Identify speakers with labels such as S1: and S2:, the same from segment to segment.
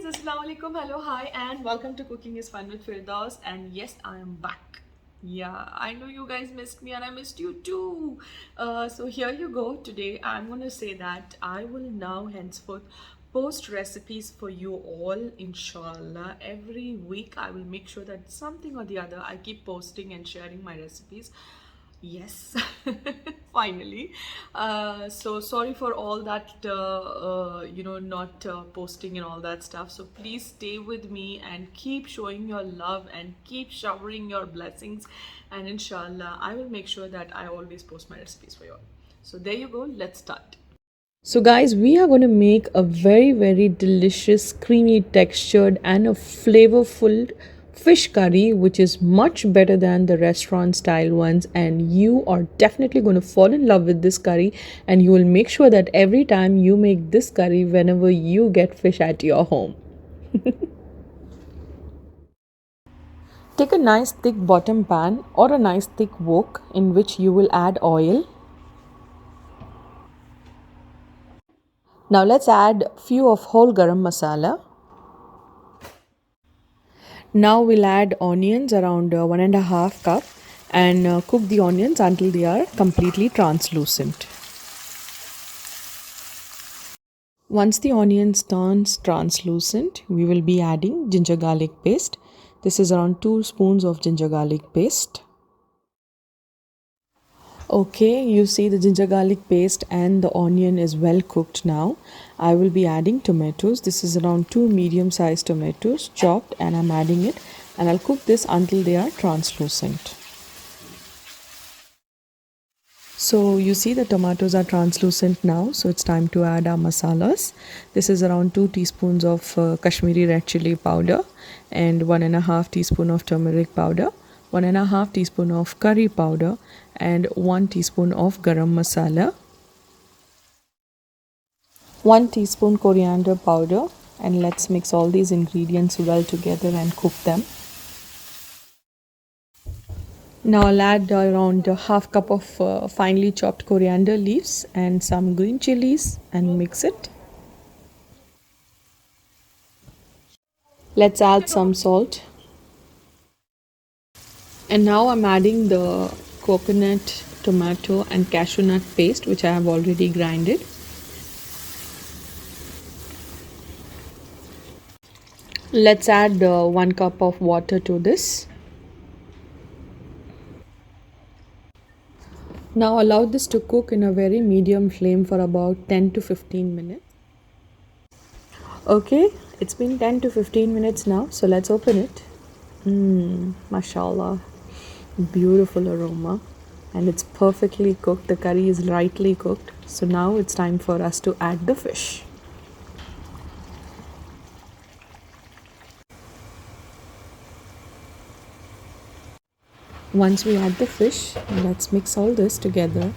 S1: guys, Assalamualaikum, hello, hi, and welcome to Cooking is Fun with Firdaus. And yes, I am back. Yeah, I know you guys missed me and I missed you too. So here you go. Today I'm gonna say that I will now henceforth post recipes for you all, inshallah. Every week I will make sure that something or the other I keep posting and sharing my recipes. Yes, finally. So sorry for all that, not posting and all that stuff. So please stay with me and keep showing your love and keep showering your blessings. And inshallah, I will make sure that I always post my recipes for you all. So there you go. Let's start. So guys, we are going to make a very delicious, creamy textured and a flavorful fish curry, which is much better than the restaurant style ones, and you are definitely going to fall in love with this curry, and you will make sure that every time you make this curry whenever you get fish at your home. Take a nice thick bottom pan or a nice thick wok in which you will add oil. Now let's add few of whole garam masala. Now we'll add onions around 1.5 cup and cook the onions until they are completely translucent. Once the onions turns translucent, we will be adding ginger garlic paste. This is around 2 spoons of ginger garlic paste. Okay, you see the ginger garlic paste and the onion is well cooked now. I will be adding tomatoes. This is around 2 medium sized tomatoes chopped, and I'm adding it, and I'll cook this until they are translucent. So you see the tomatoes are translucent now, so it's time to add our masalas. This is around 2 teaspoons of Kashmiri red chili powder and 1.5 teaspoon of turmeric powder, 1.5 teaspoon of curry powder and 1 teaspoon of garam masala, 1 teaspoon coriander powder, and let's mix all these ingredients well together and cook them. Now I'll add around a half cup of finely chopped coriander leaves and some green chilies and mix it. Let's add some salt. And now I'm adding the coconut, tomato and cashew nut paste which I have already grinded. Let's add 1 cup of water to this. Now allow this to cook in a very medium flame for about 10 to 15 minutes. Okay, it's been 10 to 15 minutes now, so let's open it. Mashallah, beautiful aroma, and it's perfectly cooked. The curry is lightly cooked. So now it's time for us to add the fish. Once we add the fish, let's mix all this together,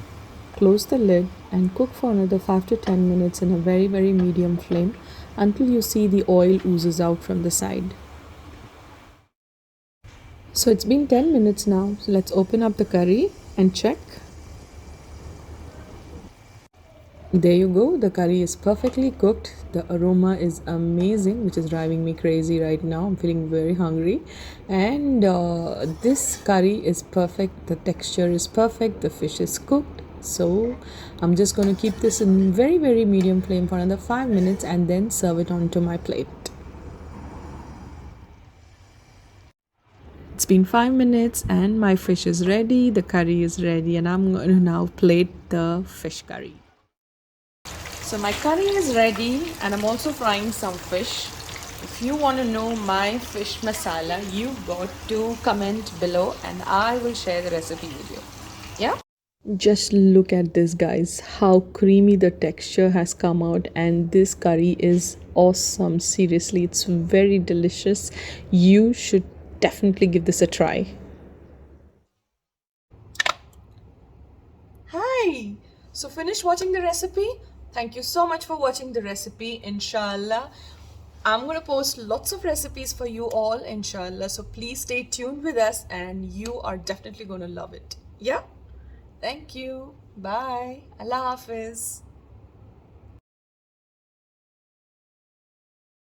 S1: close the lid and cook for another 5 to 10 minutes in a very medium flame until you see the oil oozes out from the side. So it's been 10 minutes now, so let's open up the curry and check. There you go, the curry is perfectly cooked. The aroma is amazing, which is driving me crazy right now. I'm feeling very hungry, and this curry is perfect. The texture is perfect, the fish is cooked. So I'm just going to keep this in very medium flame for another 5 minutes and then serve it onto my plate. It's been 5 minutes and my fish is ready, the curry is ready, and I'm going to now plate the fish curry. So my curry is ready and I'm also frying some fish. If you want to know my fish masala, you got to comment below and I will share the recipe with you. Yeah? Just look at this, guys, how creamy the texture has come out, and this curry is awesome. Seriously, it's very delicious. You should definitely give this a try. Hi! So finish watching the recipe? Thank you so much for watching the recipe. Inshallah, I'm going to post lots of recipes for you all, inshallah. So please stay tuned with us and you are definitely going to love it. Yeah? Thank you. Bye. Allah Hafiz.